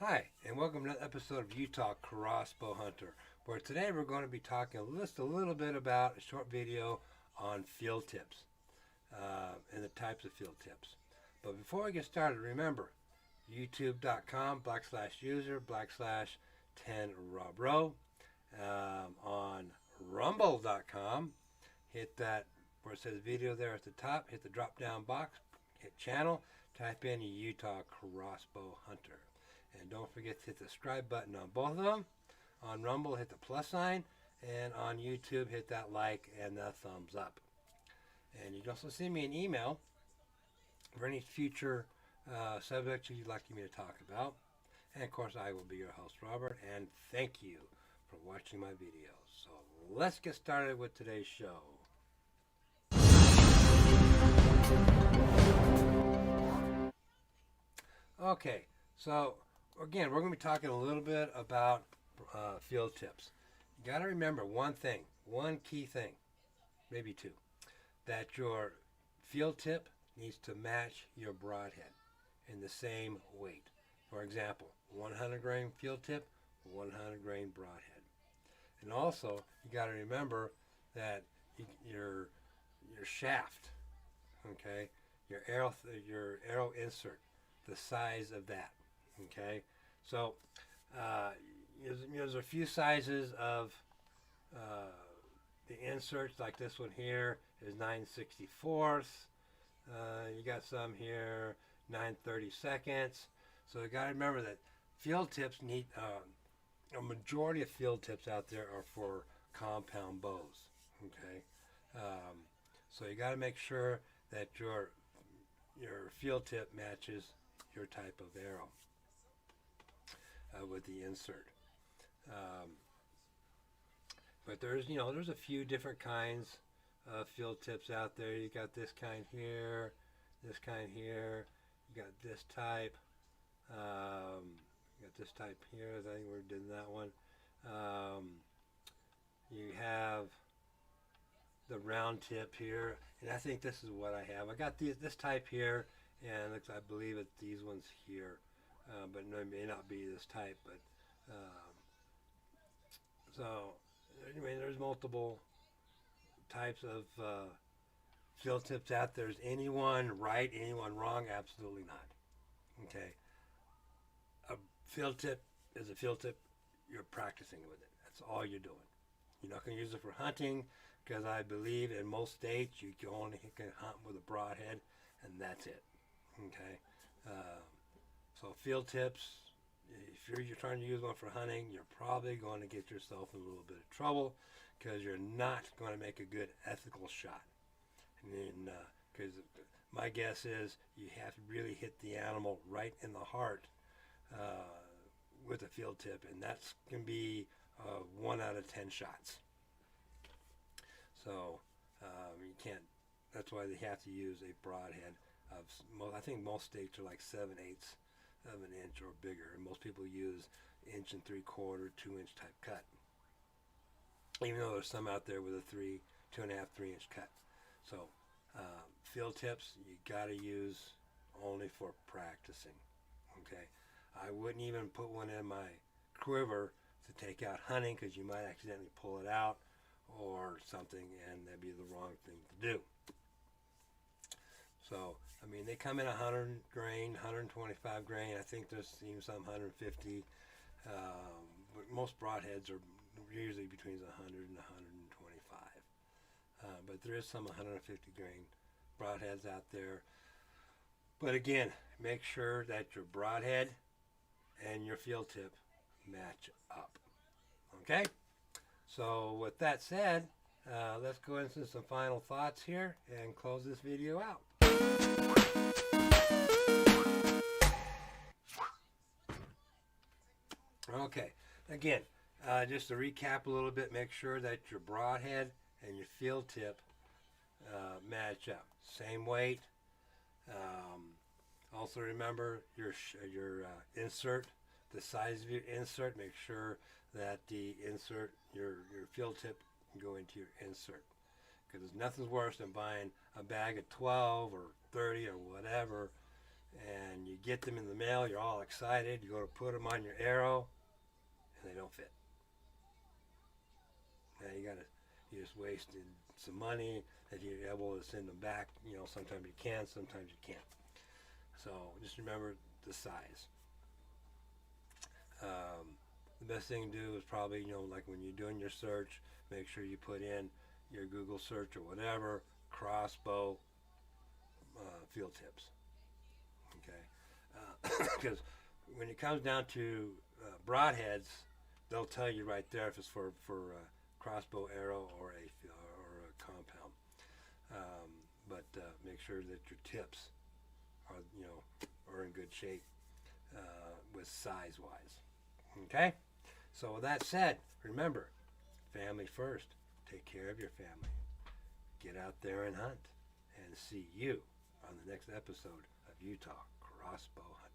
Hi, and welcome to another episode of Utah Crossbow Hunter, where today we're going to be talking just a little bit about a short video on field tips and the types of field tips. But before we get started, remember youtube.com/user/10robro, on rumble.com. Hit that where it says video there at the top, hit the drop down box, hit channel, type in Utah Crossbow Hunter. And don't forget to hit the subscribe button on both of them. On Rumble, hit the plus sign. And on YouTube, hit that like and the thumbs up. And you can also send me an email for any future subjects you'd like me to talk about. And of course, I will be your host, Robert. And thank you for watching my videos. So let's get started with today's show. Okay, so again, we're going to be talking a little bit about field tips. You got to remember one thing, one key thing, maybe two, that your field tip needs to match your broadhead in the same weight. For example, 100 grain field tip, 100 grain broadhead. And also, you got to remember that your shaft, okay, your arrow insert, the size of that, okay. So there's a few sizes of the inserts, like this one here is 9/64. You got some here 9/32. So you got to remember that field tips need a majority of field tips out there are for compound bows. Okay, so you got to make sure that your field tip matches your type of arrow with the insert. But there's a few different kinds of field tips out there. You got this kind here, you got this type, you got this type here. I think we're doing that one. You have the round tip here, and I think this is what I have. I got this type here, and I believe it's these ones here, but no, it may not be this type. But so anyway, there's multiple types of field tips out there. Is anyone right, anyone wrong? Absolutely not. Okay, a field tip is a field tip. You're practicing with it. That's all you're doing. You're not going to use it for hunting, because I believe in most states you can only hunt with a broadhead, and that's it. Okay, so field tips, if you're trying to use one for hunting, you're probably going to get yourself in a little bit of trouble, because you're not going to make a good ethical shot. And because my guess is you have to really hit the animal right in the heart with a field tip, and that's going to be 1 out of 10 shots. So you can't. That's why they have to use a broadhead of. I think most states are like 7/8 of an inch or bigger, and most people use 1 3/4, 2-inch type cut. Even though there's some out there with a 2.5, 3-inch cut. So field tips you got to use only for practicing. Okay, I wouldn't even put one in my quiver to take out hunting, because you might accidentally pull it out or something, and that'd be the wrong thing to do. So, I mean, they come in 100 grain, 125 grain. I think there's even some 150. But most broadheads are usually between 100 and 125. But there is some 150 grain broadheads out there. But again, make sure that your broadhead and your field tip match up. Okay? So with that said, let's go into some final thoughts here and close this video out. Okay, again, just to recap a little bit, make sure that your broadhead and your field tip match up. Same weight. Also remember your insert, the size of your insert. Make sure that the insert, your field tip, can go into your insert, because nothing's worse than buying a bag of 12 or 30 or whatever, and you get them in the mail. You're all excited. You go to put them on your arrow, and they don't fit. Now you just wasted some money that you're able to send them back. You know, sometimes you can, sometimes you can't. So just remember the size. The best thing to do is probably, you know, like when you're doing your search, make sure you put in your Google search or whatever, crossbow field tips. Okay, because when it comes down to broadheads, they'll tell you right there if it's for crossbow arrow or a compound. But make sure that your tips are in good shape with size wise. Okay, so with that said, remember, family first. Take care of your family. Get out there and hunt, and see you on the next episode of Utah Crossbow Hunting.